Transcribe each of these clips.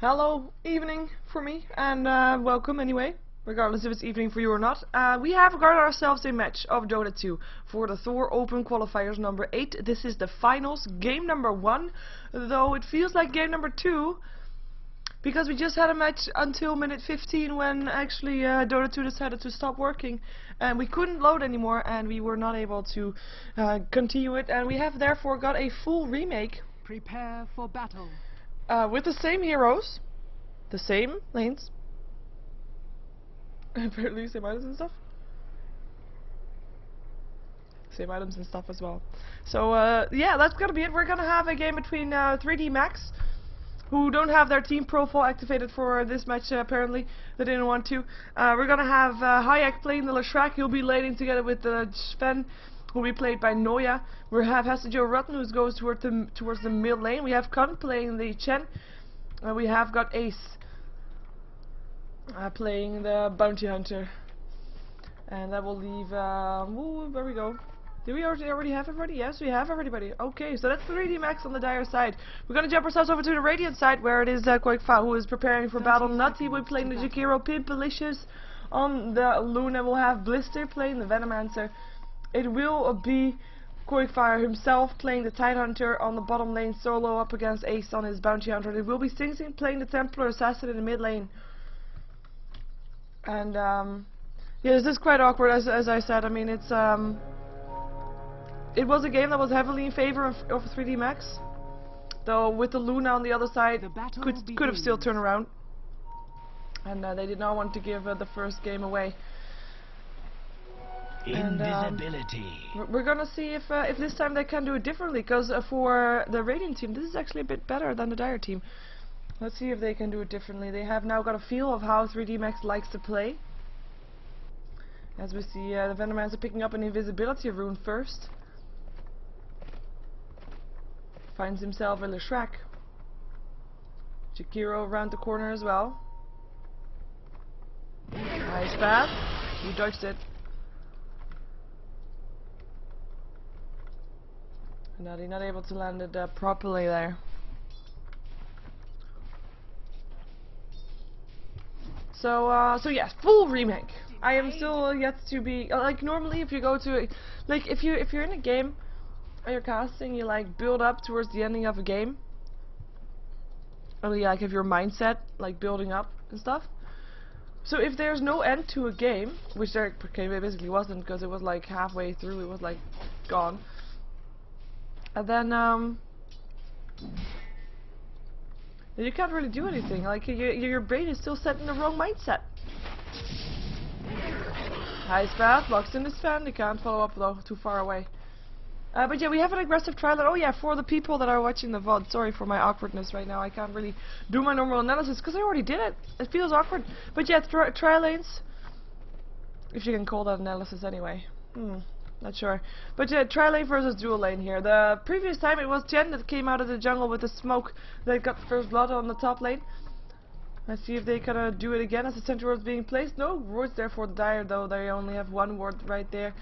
Hello, evening for me, and welcome anyway, regardless if it's evening for you or not. We have got ourselves a match of Dota 2 for the Thor Open Qualifiers number 8. This is the finals, game number 1, though it feels like game number 2, because we just had a match until minute 15 when actually Dota 2 decided to stop working, and we couldn't load anymore, and we were not able to continue it, and we have therefore got a full remake. Prepare for battle. With the same heroes, the same lanes, apparently same items and stuff. Same items and stuff as well. So yeah, that's gonna be it. We're gonna have a game between 3D Max, who don't have their team profile activated for this match apparently. They didn't want to. We're gonna have Hayek playing the Leshrac. He'll be laning together with Sven, who will be played by Noya. We have Hasijo Rutten, who goes towards the mid lane. We have Kun playing the Chen. We have got Ace playing the Bounty Hunter. And that will leave... where we go? Do we already have everybody? Yes, we have everybody. Okay, so that's the 3D Max on the Dire side. We're going to jump ourselves over to the Radiant side, where it is Qojqva, who is preparing for battle. Nutty will be playing the Jakiro. Pimpalicious on the Luna. We'll have Blister playing the Venomancer. It will be Qualifier himself playing the Tidehunter on the bottom lane, solo up against Ace on his Bounty Hunter. It will be Sing Sing playing the Templar Assassin in the mid lane. And yeah, this is quite awkward, as I said. I mean, it's it was a game that was heavily in favor of 3D Max, though with the Luna on the other side, could have still turned around, and they did not want to give the first game away. Invisibility. We're gonna see if this time they can do it differently, because for the Radiant team this is actually a bit better than the Dire team. Let's see if they can do it differently. They have now got a feel of how 3D Max likes to play. As we see the Venomancer picking up an invisibility rune first. Finds himself a Leshrac. Jakiro around the corner as well. Nice path. He dodged it. Not able to land it properly there. So yes, full remake. I am still yet to be like, normally if you go to like if you're in a game and you're casting, you like build up towards the ending of a game. Or you like have your mindset like building up and stuff. So if there's no end to a game, which there basically wasn't, because it was like halfway through, it was like gone. And then you can't really do anything. Like your brain is still set in the wrong mindset. Nice path, blocks in the Sven. They can't follow up though, too far away. But yeah, we have an aggressive trial. Oh yeah, for the people that are watching the VOD, sorry for my awkwardness right now. I can't really do my normal analysis because I already did it. It feels awkward. But yeah, trial lanes, if you can call that analysis anyway. Not sure. But yeah, tri-lane versus dual lane here. The previous time it was Jen that came out of the jungle with the smoke that got first blood on the top lane. Let's see if they can do it again as the center ward's being placed. No wards there for the Dire, though. They only have one ward right there.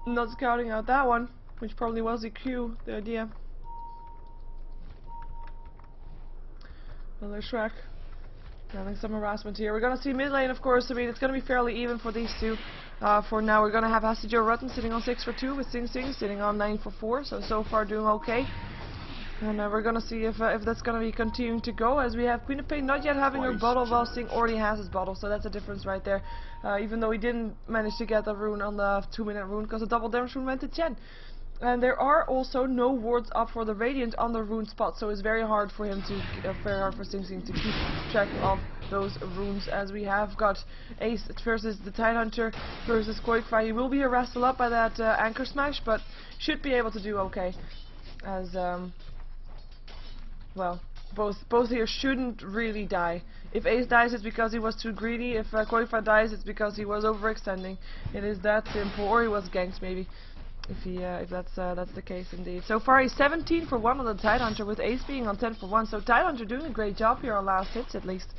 Not scouting out that one, which probably was the Q, the idea. Another Shrek. Having some harassment here. We're gonna see mid lane, of course. I mean, it's gonna be fairly even for these two. For now, we're gonna have Hasijo Rutten sitting on 6 for 2 with Sing Sing sitting on 9 for 4. So far doing okay. And we're gonna see if that's gonna be continuing to go, as we have Queen of Pain not yet having her bottle, while Sing already has his bottle. So that's a difference right there. Even though he didn't manage to get the rune on the 2-minute rune, because the double damage rune went to Chen. And there are also no wards up for the Radiant on the rune spot, so it's very hard for him to, very hard for Sing Sing to keep track of those runes, as we have got Ace versus the Tidehunter versus Qojqva. He will be harassed a lot by that anchor smash, but should be able to do okay, as well, both here shouldn't really die. If Ace dies, it's because he was too greedy. If Qojqva dies, it's because he was overextending. It is that simple, or he was ganked maybe. If that's the case indeed. So far he's 17 for 1 on the Tidehunter, with Ace being on 10 for 1. So Tidehunter doing a great job here on last hits at least.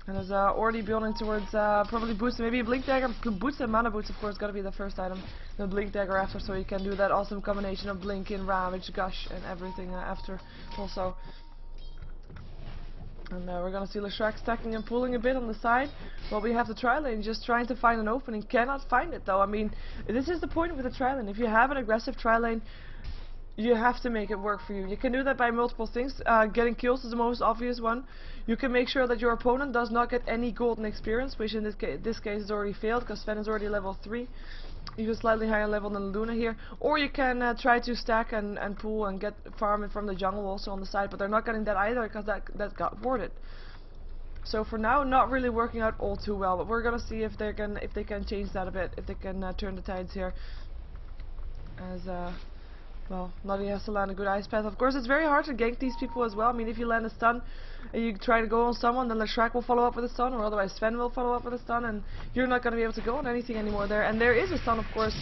And is already building towards probably boosting, maybe a Blink Dagger. Boots and Mana Boots, of course, gotta be the first item. The Blink Dagger after, so you can do that awesome combination of Blink and Ravage, Gush, and everything after also. And we're gonna see Leshrac stacking and pulling a bit on the side. Well, we have the tri-lane just trying to find an opening. Cannot find it though. I mean, this is the point with the tri-lane. If you have an aggressive tri-lane, you have to make it work for you. You can do that by multiple things. Getting kills is the most obvious one. You can make sure that your opponent does not get any golden experience, which in this case is already failed because Sven is already level 3. Even slightly higher level than Luna here. Or you can try to stack and pull and get farm from the jungle also on the side, but they're not getting that either because that got warded. So for now, not really working out all too well, but we're gonna see if they can change that a bit, if they can turn the tides here. As well, Nutty has to land a good ice path. Of course, it's very hard to gank these people as well. I mean, if you land a stun and you try to go on someone, then Leshrac will follow up with a stun, or otherwise Sven will follow up with a stun, and you're not going to be able to go on anything anymore there. And there is a stun, of course.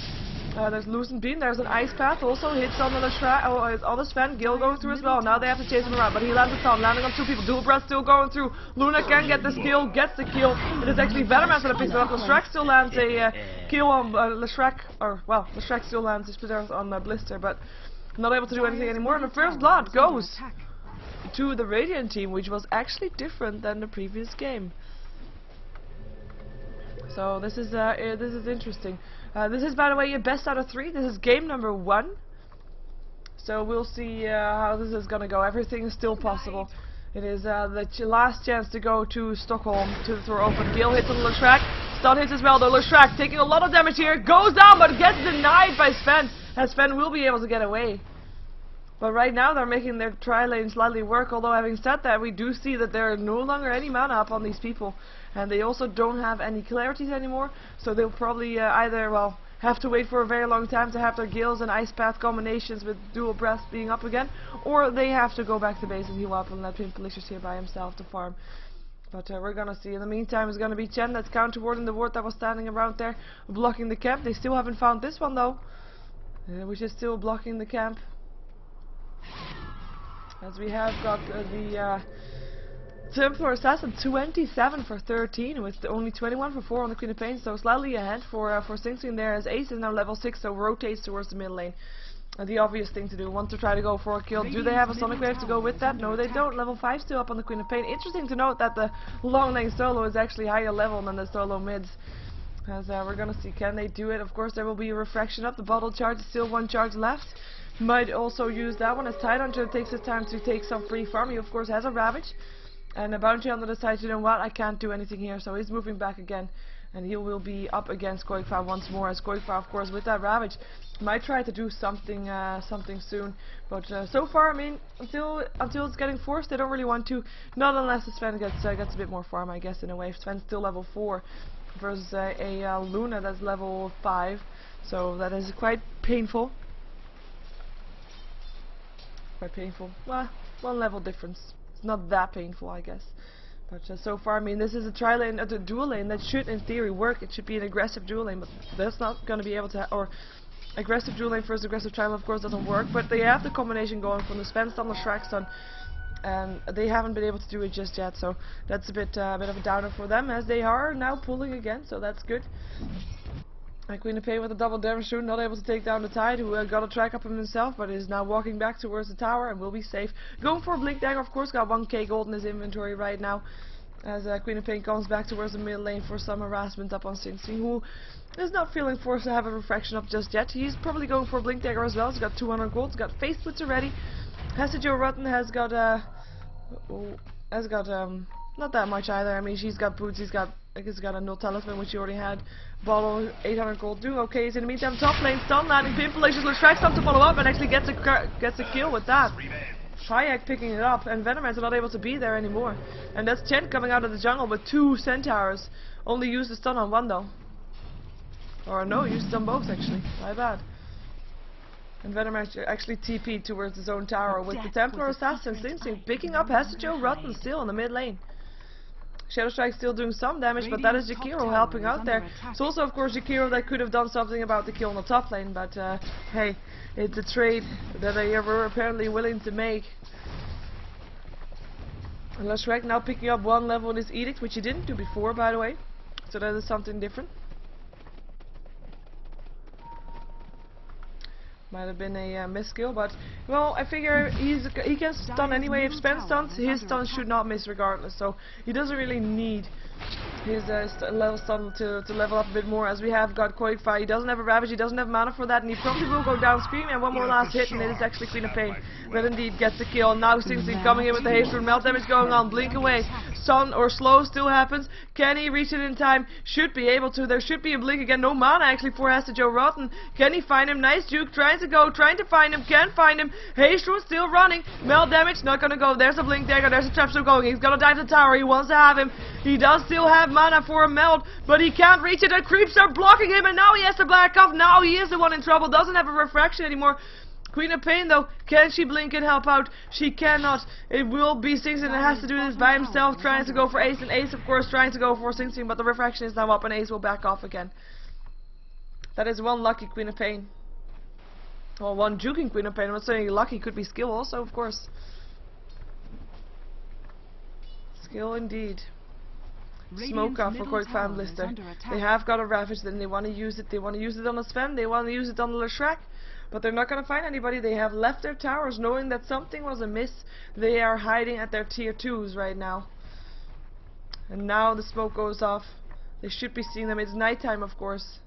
There's Loosened Beam, there's an ice path, also hits on the Leshrac, on the Sven. Gil going through as well. Now they have to chase him around, but he lands a stun, landing on 2 people. Dual breath still going through. Luna can get this kill, gets the kill. It is actually Venomance that picks it up. Leshrac still lands a kill on Leshrac, or well, Leshrac still lands his splitter on Blister, but not able to do anything anymore. And the first blood goes to the Radiant team, which was actually different than the previous game. So this is interesting. This is, by the way, a best out of 3. This is game number 1. So we'll see how this is gonna go. Everything is still possible. It is the last chance to go to Stockholm to the Thor open. Gil hits on Leshrac. Stun hits as well though. Leshrac taking a lot of damage here. Goes down but gets denied by Sven. As Sven will be able to get away. But right now they're making their tri-lane slightly work, although having said that, we do see that there are no longer any mana up on these people. And they also don't have any clarities anymore, so they'll probably either, well, have to wait for a very long time to have their Gales and Ice Path combinations with dual breath being up again, or they have to go back to base and heal up and let Pimpalicious here by himself to farm. But we're gonna see. In the meantime, it's gonna be Chen that's counter-warding the ward that was standing around there, blocking the camp. They still haven't found this one though, which is still blocking the camp. As we have got the Templar Assassin 27 for 13 with only 21 for 4 on the Queen of Pain, so slightly ahead for Sing Sing there, as Ace is now level 6, so rotates towards the mid lane. The obvious thing to do, want to try to go for a kill. Do they have a Sonic Wave to go with that? No, they don't. Level 5 still up on the Queen of Pain. Interesting to note that the long lane solo is actually higher level than the solo mids. As we're gonna see, can they do it? Of course there will be a refraction up. The bottle charge is still 1 charge left. Might also use that one as Tidehunter takes his time to take some free farm. He of course has a Ravage. And a Bounty Hunter decides, you know what, I can't do anything here, so he's moving back again. And he will be up against Qojqva once more, as Qojqva of course with that Ravage might try to do something soon. But so far, I mean, until it's getting forced, they don't really want to. Not unless the Sven gets a bit more farm, I guess, in a way. Sven's still level 4 versus a Luna that's level 5. So that is quite painful. Quite painful. Well, 1 level difference. It's not that painful, I guess. But so far, I mean, this is a tri-lane, a dual lane that should, in theory, work. It should be an aggressive dual lane, but that's not going to be able to. Or aggressive dual lane versus aggressive tri-lane, of course, doesn't work. But they have the combination going from the Sven stun, the Shrek stun, and they haven't been able to do it just yet. So that's a bit of a downer for them, as they are now pulling again. So that's good. Queen of Pain with a double damage soon, not able to take down the Tide, who got a track up himself, but is now walking back towards the tower and will be safe. Going for a Blink Dagger, of course, got 1k gold in his inventory right now, as Queen of Pain comes back towards the mid lane for some harassment up on Sing Sing, who is not feeling forced to have a refraction up just yet. He's probably going for a Blink Dagger as well. He's got 200 gold, he's got face splits already. Joe Rutten has got not that much either. I mean, she's got boots, he's got a null talisman, which he already had. Bottle, 800 gold, doing okay. He's in the meantime top lane, stun landing, Pimpalicious, Leshrac time to follow up and actually gets a kill with that. Triac picking it up, and Venomance are not able to be there anymore. And that's Chen coming out of the jungle with 2 centaurs. Only used the stun on 1 though. Or no, used it on both actually. My bad. And Venomance actually TP'd towards his own tower with the Templar Assassin Sing Sing picking up Joe Rutten still in the mid lane. Shadow Strike still doing some damage, but that is Jakiro helping out there. It's also, of course, Jakiro that could have done something about the kill on the top lane, but hey, it's a trade that they were apparently willing to make. And Leshrac now picking up 1 level in his Edict, which he didn't do before, by the way. So that is something different. Might have been a miskill, but well, I figure he can stun anyway. If Sven stuns, his stun should not miss regardless. So he doesn't really need his level stun to level up a bit more, as we have got Qojqva. He doesn't have a Ravage, he doesn't have mana for that, and he probably will go down screaming. And one more last hit, and it is actually Queen of Pain that indeed gets the kill. Now Sing Sing coming in with the haste, melt damage going on, blink away. Stun or slow still happens. Can he reach it in time? Should be able to. There should be a blink again. No mana actually for Hasta Joe Rotten. Can he find him? Nice juke, trying to find him, can't find him. Haste still running. Melt damage, not gonna go. There's a blink dagger, there's a trap still going. He's gonna dive the tower, he wants to have him. He does still have mana for a melt, but he can't reach it. The creeps are blocking him, and now he has to back off. Now he is the one in trouble, doesn't have a refraction anymore. Queen of Pain though, can she blink and help out? She cannot. It will be Sing Sing that has to do this by himself, trying to go for Ace, and Ace of course trying to go for Sing Sing, but the refraction is now up and Ace will back off again. That is one lucky Queen of Pain. Well, one juking Queen of Pain. I'm not saying lucky, could be skill also, of course. Skill indeed. Smoke off for Qojqva and Blister. They have got a Ravage, then they want to use it. They want to use it on the Sven, they want to use it on the Leshrac. But they're not going to find anybody. They have left their towers knowing that something was amiss. They are hiding at their tier 2s right now. And now the smoke goes off. They should be seeing them. It's nighttime, of course.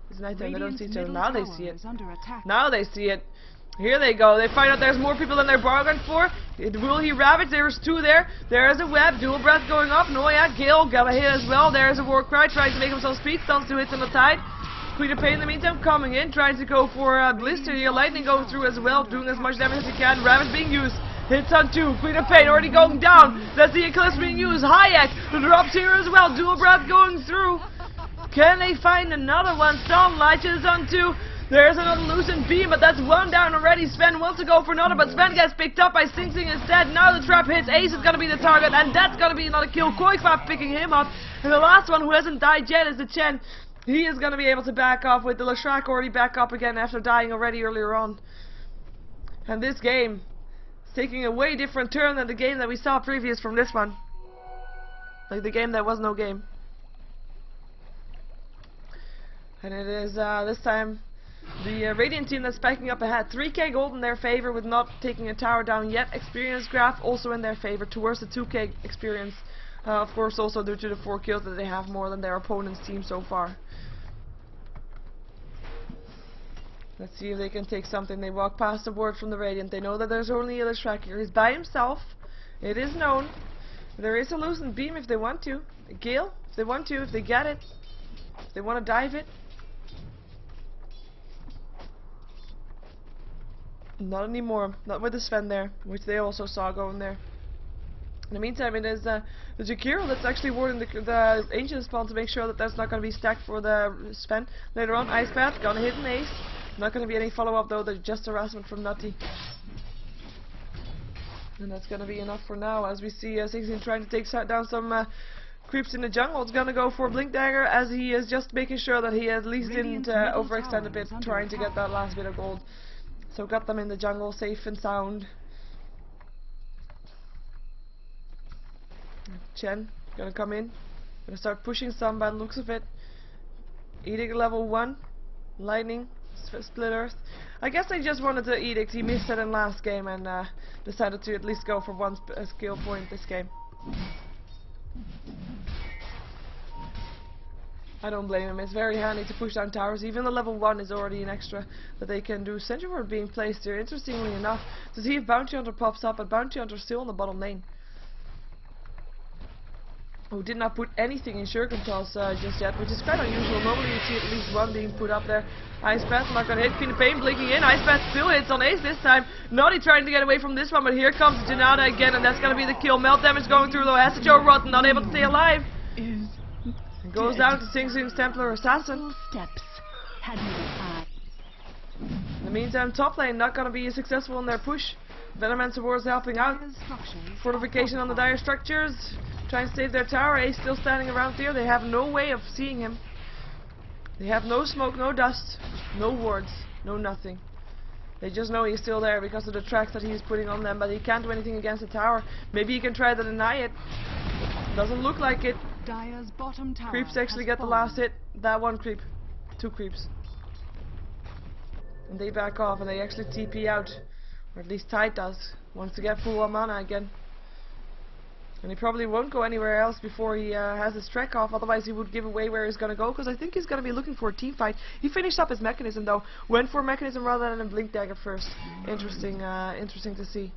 It's nighttime. They don't see each other. Now they see it. Now they see it. Here they go. They find out there's more people than they bargained for. Will he Ravage? There's two there. There's a web. Dual breath going off. No, yeah. Gale got a hit as well. There's a war cry trying to make himself speed. Stuns 2 hits on the tide. Queen of Pain in the meantime coming in, trying to go for Blister here. Lightning going through as well, doing as much damage as he can. Ravage being used. Hits on 2. Queen of Pain already going down. That's the Eclipse being used. Hayek drops here as well. Dual breath going through. Can they find another one? Sunlight is on 2. There's another loosened beam, but that's one down already. Sven wants to go for another, but Sven gets picked up by Sing Sing instead. Now the trap hits. Ace is going to be the target, and that's going to be another kill. Qojqva picking him up. And the last one who hasn't died yet is the Chen. He is going to be able to back off with the Leshrac already back up again after dying already earlier on. And this game is taking a way different turn than the game that we saw previous from this one. Like the game that was no game. And it is this time the Radiant team that's backing up ahead. 3k gold in their favor with not taking a tower down yet. Experience graph also in their favor towards the 2k experience. Of course also due to the 4 kills that they have more than their opponent's team so far. Let's see if they can take something. They walk past the board from the Radiant. They know that there's only a Leshrac here. He's by himself. It is known. There is a loosened beam if they want to. A Gale if they want to, if they get it. If they want to dive it. Not anymore. Not with the Sven there, which they also saw going there. In the meantime, it is the Jakiro that's actually warding the Ancient spawn to make sure that that's not going to be stacked for the Sven. Later on, Ice Path, gonna hit an Ace. Not going to be any follow-up though, there's just harassment from Nutty. And that's going to be enough for now, as we see Sing Sing trying to take down some creeps in the jungle. It's going to go for Blink Dagger, as he is just making sure that he at least didn't overextend a bit, trying to get that last bit of gold. So got them in the jungle, safe and sound. Chen, gonna come in. Gonna start pushing some by the looks of it. Edict level 1. Lightning. Split Earth. I guess they just wanted to Edict. He missed it in last game and decided to at least go for one skill point this game. I don't blame him. It's very handy to push down towers. Even the level 1 is already an extra that they can do. Sentry Ward being placed here, interestingly enough, to see if Bounty Hunter pops up, but Bounty Hunter still on the bottom lane. Who did not put anything in Shuriken Toss just yet, which is quite unusual. Normally you see at least one being put up there. Ice Path not gonna hit. Queen of Pain blinking in. Ice Path still hits on Ace this time. Naughty trying to get away from this one, but here comes Janada again, and that's gonna be the kill. Melt damage going through though. Hasta Joe Rotten not able to stay alive. It goes down to Sing Sing's Templar Assassin. In the meantime, top lane not gonna be successful in their push. Venomancer Wars helping out. Fortification on the dire structures. Trying to save their tower. Ace still standing around here. They have no way of seeing him. They have no smoke, no dust, no wards, no nothing. They just know he's still there because of the tracks that he's putting on them, but he can't do anything against the tower. Maybe he can try to deny it. Doesn't look like it. Dire's bottom tower Creeps actually get the last hit. That one creep. 2 creeps. And they back off and they actually TP out. Or at least Tide does. Wants to get full on mana again. And he probably won't go anywhere else before he has his trek off, otherwise he would give away where he's going to go, because I think he's going to be looking for a team fight. He finished up his mechanism though, went for a mechanism rather than a blink dagger first. Interesting to see.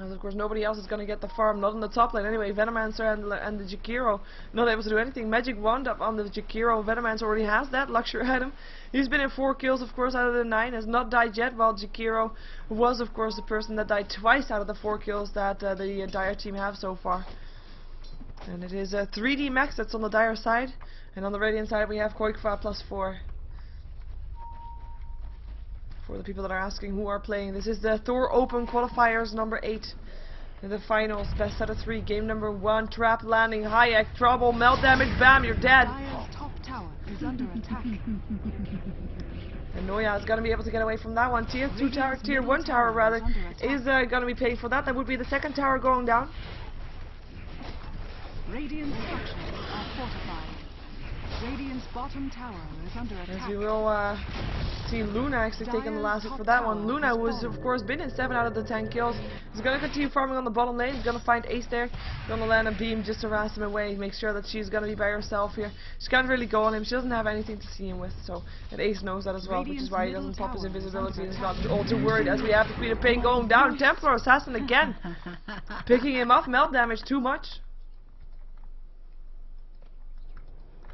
As of course nobody else is going to get the farm, not in the top lane anyway. Venomancer and the Jakiro not able to do anything. Magic Wand up on the Jakiro. Venomancer already has that luxury item. He's been in 4 kills of course out of the 9, has not died yet, while Jakiro was of course the person that died twice out of the 4 kills that the Dire team have so far. And it is 3D max that's on the Dire side, and on the Radiant side we have Qojqva +4. For the people that are asking who are playing, this is the Thor Open Qualifiers number 8. In the finals, best out of 3, game number 1, trap landing, Hayek, trouble, melt damage, bam, you're dead. Dire's top tower is under attack. And Noya is going to be able to get away from that one. Tier 2 tower, Tier 1 tower rather, is going to be paying for that. That would be the second tower going down. Radiant structures are fortified. Radiant's bottom tower is under attack. As we will see Luna actually taking the last hit for that one. Luna, who has of course been in 7 out of the 10 kills, is going to continue farming on the bottom lane. He's going to find Ace there. Going to land a beam just to harass him away. Make sure that she's going to be by herself here. She can't really go on him. She doesn't have anything to see him with. So, and Ace knows that as well, which is why he doesn't pop his invisibility. He's not all too worried as we have the Queen of Pain going down. Templar Assassin again. Picking him up. Melt damage too much.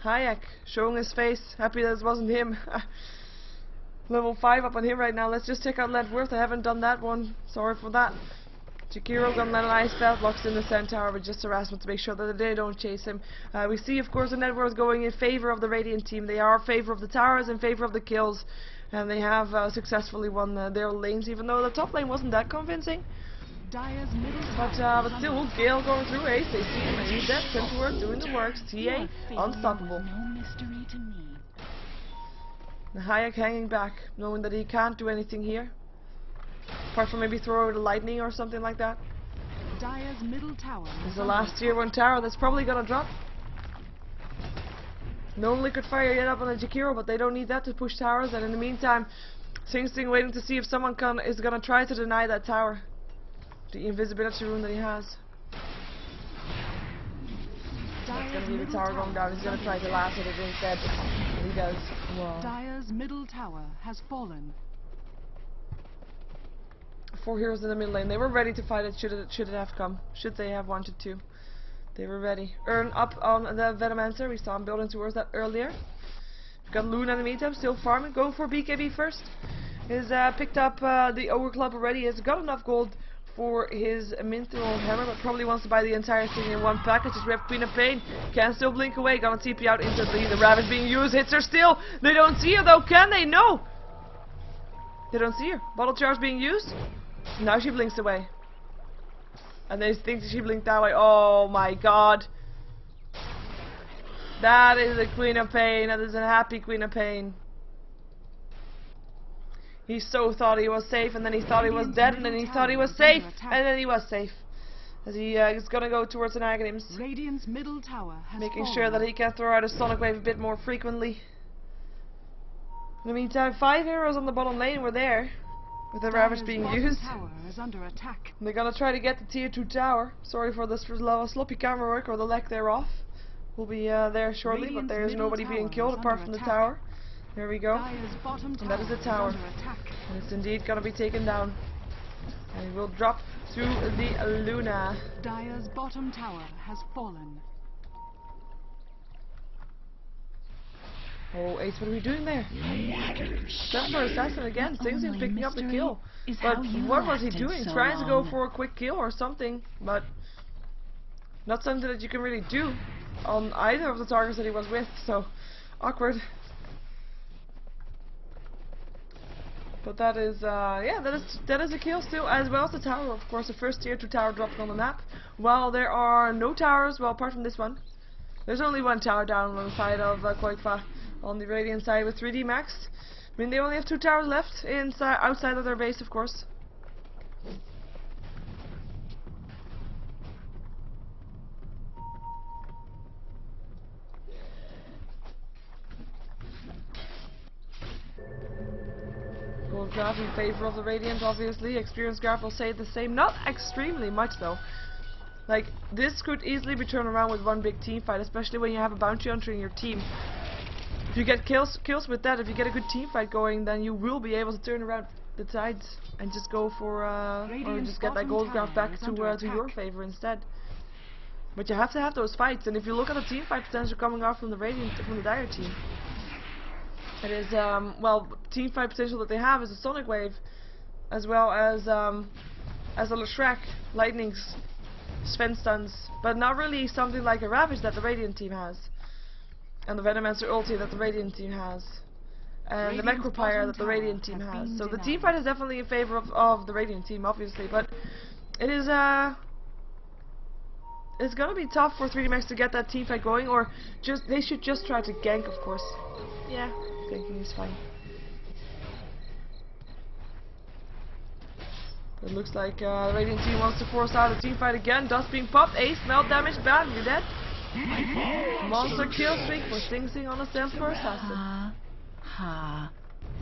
Hayek showing his face, happy that it wasn't him. Level 5 up on him right now. Let's just check out Ledworth. I haven't done that one. Sorry for that. Jakiro gonna let an ice spell, blocks in the centaur with just harassment to make sure that they don't chase him. We see of course the Ledworth going in favor of the Radiant team. They are in favor of the towers, in favor of the kills, and they have successfully won their lanes, even though the top lane wasn't that convincing. Dire's middle But still, Gale going through Ace, they see him, and he's dead. Centaur doing the works. TA, unstoppable. no mystery to me. And Hayek hanging back, knowing that he can't do anything here. Apart from maybe throw the lightning or something like that. Dire's middle tower This is the last tier 1 tower that's probably gonna drop. No liquid fire yet up on the Jakiro, but they don't need that to push towers. And in the meantime, Sing Sing waiting to see if someone is gonna try to deny that tower. The invisibility rune that he has. That's gonna be the tower going down. He's gonna try to last it instead. And he does. Wow. Dire's middle tower has fallen. 4 heroes in the mid lane. They were ready to fight it. Should it have come? Should they have wanted to? They were ready. Earn up on the Venomancer. We saw him building towards that earlier. We've got Luna in the meantime, still farming. Going for BKB first. He's picked up the Ogre Club already. He's got enough gold for his Mithril Hammer, but probably wants to buy the entire thing in one package. As we have Queen of Pain, can still blink away, gonna TP out instantly. The Ravage being used, hits her still. They don't see her though, can they? No! They don't see her. Bottle charge being used. Now she blinks away. And they think that she blinked that way. Oh my god. That is a Queen of Pain. That is a happy Queen of Pain. He so thought he was safe, and then he thought he was dead, and then he thought he was safe, and then he was safe. As he is going to go towards an Aghanim's. Radiant's middle tower has making fallen. sure that he can throw out a Sonic Wave a bit more frequently. In the meantime, 5 heroes on the bottom lane were there, with the Ravage being used. Tower is under attack. They're going to try to get the tier 2 tower. Sorry for the sloppy camera work, or the lack thereof. We'll be there shortly, Radiant's but there's nobody being killed apart from the tower. There we go. And that is the tower. And it's indeed gonna be taken down. And it will drop to the Luna. Dire's bottom tower has fallen. Oh, Ace, what are we doing there? Templar Assassin again. Sing Sing picking up the kill. But what was he doing? Trying to go for a quick kill or something. But not something that you can really do on either of the targets that he was with. So, awkward. But that is, yeah, that is a kill still, as well as the tower, of course, the first tier 2 tower dropping on the map. While there are no towers, well, apart from this one, there's only one tower down on the side of Qojqva, on the Radiant side with 3D max. I mean, they only have 2 towers left, outside of their base, of course. graph in favor of the Radiant, obviously. Experience graph will say the same. Not extremely much, though. Like, this could easily be turned around with one big team fight, especially when you have a bounty hunter in your team. If you get kills with that, if you get a good team fight going, then you will be able to turn around the tides and just go for, or just get that gold graph back to your favor instead. But you have to have those fights, and if you look at the team fight potential coming out from the Radiant, from the Dire team, it is, well, team fight potential that they have is a Sonic Wave, as well as a Shrek, Lightnings, Sven stuns, but not really something like a Ravage that the Radiant team has, and the Venomancer ulti that the Radiant team has, and the Qualifier that the Radiant team has. So the team fight is definitely in favor of the Radiant team, obviously, but it is it's gonna be tough for 3D Max to get that team fight going, or they should just try to gank, of course. Yeah, ganking is fine. It looks like the Radiant team wants to force out a team fight again. Dust being popped, ace, melt damage, bam, you're dead. Monster kill streak for Sing Sing on a stand for assassin.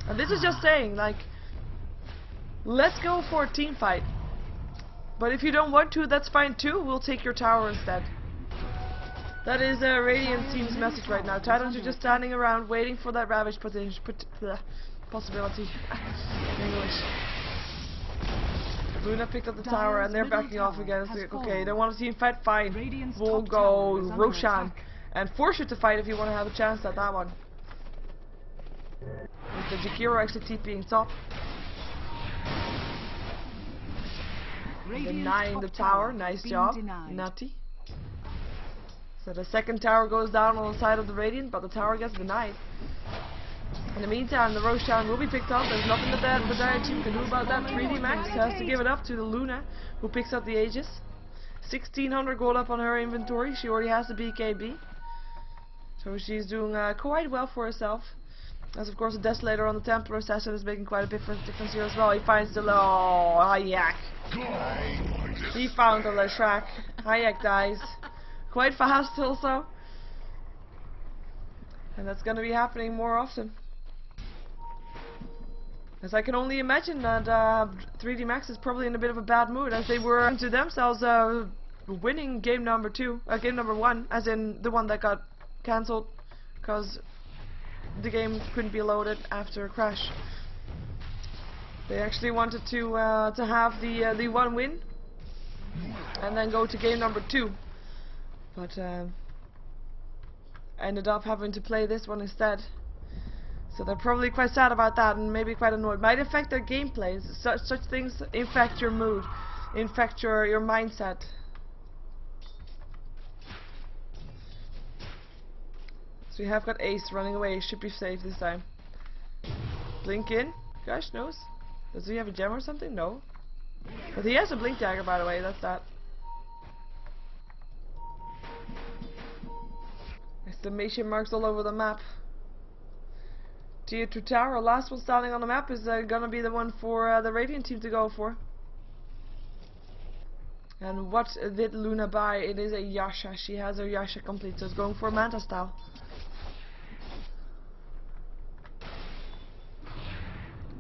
And this is just saying, like, let's go for a team fight. But if you don't want to, that's fine too. We'll take your tower instead. That is a Radiant team's message right now. Titans are just standing around waiting for that Ravage possibility. English. Luna picked up the tower and they're backing off again. It's like, okay, don't want to see him fight? Fine. We'll go Roshan and force you to fight if you want to have a chance at that one. With the Jakiro actually TPing top. Denying the tower, nice job, Nutty. So the second tower goes down on the side of the Radiant, but the tower gets denied. In the meantime, the Roshan will be picked up. There's nothing that the Dire team can do about that. 3D Max has to give it up to the Luna, who picks up the Aegis. 1600 gold up on her inventory. She already has the BKB. So she's doing quite well for herself. As of course the Desolator on the Templar Assassin is making quite a difference here as well. He finds the Hayak. He found the Leshrak. Hayak dies. Quite fast also. And that's gonna be happening more often. As I can only imagine that 3D Max is probably in a bit of a bad mood, as they were into themselves winning game number 1, as in the one that got cancelled because the game couldn't be loaded after a crash. They actually wanted to have the 1 win and then go to game number 2, but ended up having to play this one instead. So they're probably quite sad about that and maybe quite annoyed. Might affect their gameplays. Such things infect your mood, infect your mindset. So we have got Ace running away. Should be safe this time. Blink in. Gosh knows. Does he have a gem or something? No. But he has a blink dagger, by the way. That's that. Exclamation marks all over the map. Tier 2 tower, last one standing on the map, is gonna be the one for the Radiant team to go for. And what did Luna buy? It is a Yasha. She has her Yasha complete, so it's going for a Manta style.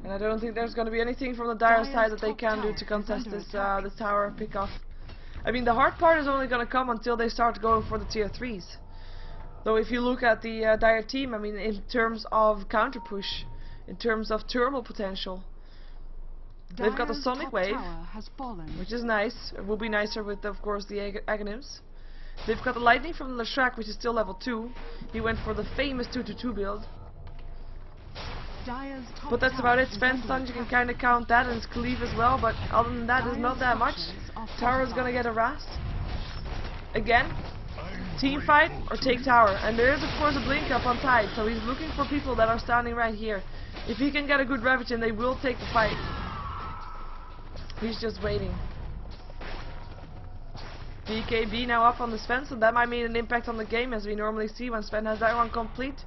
And I don't think there's gonna be anything from the Dire side that they can do to contest this this tower pick off. I mean, the hard part is only gonna come until they start going for the tier 3s. Though if you look at the Dire team, I mean, in terms of counter push, in terms of thermal potential, they've got the Sonic Wave, which is nice. It will be nicer with, of course, the Aghanims. They've got the Lightning from the Shrek, which is still level 2. He went for the famous 2-2-2 build. But that's about it. Sven stun, you can kind of count that, and it's Cleave as well, but other than that, there's not that much. Tower is gonna get harassed. Again. Team fight or take tower, and there is of course a blink up on Tide, so he's looking for people that are standing right here. If he can get a good Ravage in, they will take the fight. He's just waiting. BKB now up on the Sven, so that might mean an impact on the game, as we normally see when Sven has that one complete.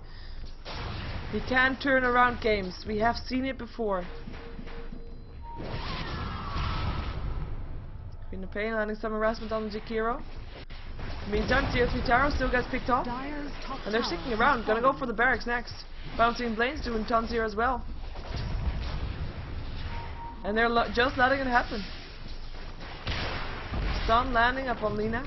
He can turn around games, we have seen it before. Queen of Pain landing some harassment on the Jakiro. Meantime, tier 3 tower still gets picked off, and they're sticking around. Gonna go for the barracks next. Bouncing Blades doing tons here as well. And they're just letting it happen. Stun landing up on Luna.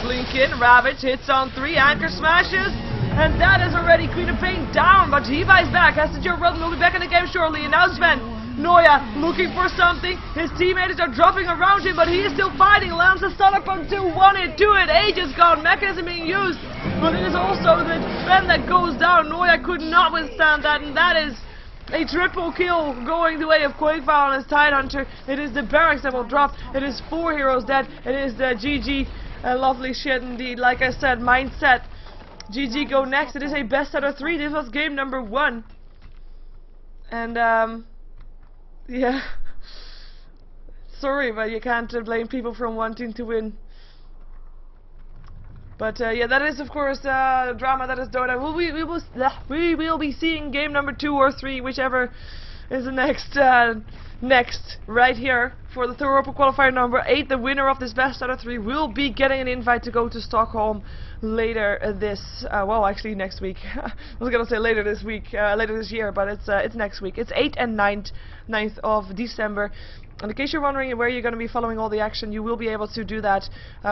Blink in, Ravage hits on 3, Anchor smashes. And that is already Queen of Pain down, but he buys back. Has to Joe Rudden will be back in the game shortly. And now Sven. Noya looking for something. His teammates are dropping around him, but he is still fighting. Lands a stun up on 2. 1 hit, 2 hit. Age is gone. Mechanism being used. But it is also the Sven that goes down. Noya could not withstand that, and that is a triple kill going the way of Qojqva on his Tidehunter. It is the barracks that will drop. It is 4 heroes dead. It is the GG. Lovely shit indeed. Like I said, mindset. GG go next. It is a best out of 3. This was game number 1. And yeah. Sorry, but you can't blame people from wanting to win. But yeah, that is of course drama. That is Dota. We will be seeing game number 2 or 3, whichever is the next right here for the Thor Qualifier number 8. The winner of this best out of 3 will be getting an invite to go to Stockholm later this well, actually next week. I was gonna say later this week, later this year, but it's next week. It's 8th and 9th of December. And in case you're wondering where you're going to be following all the action, you will be able to do that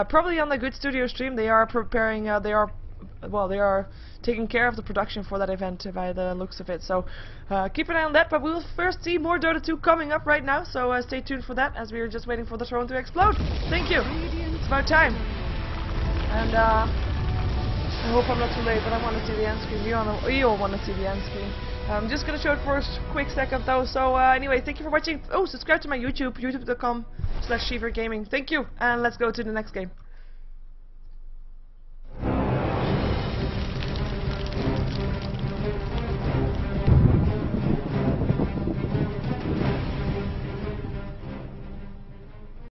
probably on the Good Studio stream. They are preparing, they are taking care of the production for that event by the looks of it. So keep an eye on that. But we will first see more Dota 2 coming up right now. So stay tuned for that, as we are just waiting for the throne to explode. Thank you. It's about time. And I hope I'm not too late, but I want to see the end screen. You all want to see the end screen. I'm just gonna show it for a quick second though. So anyway, thank you for watching. Oh, subscribe to my YouTube, youtube.com/SheeverGaming. Thank you, and let's go to the next game.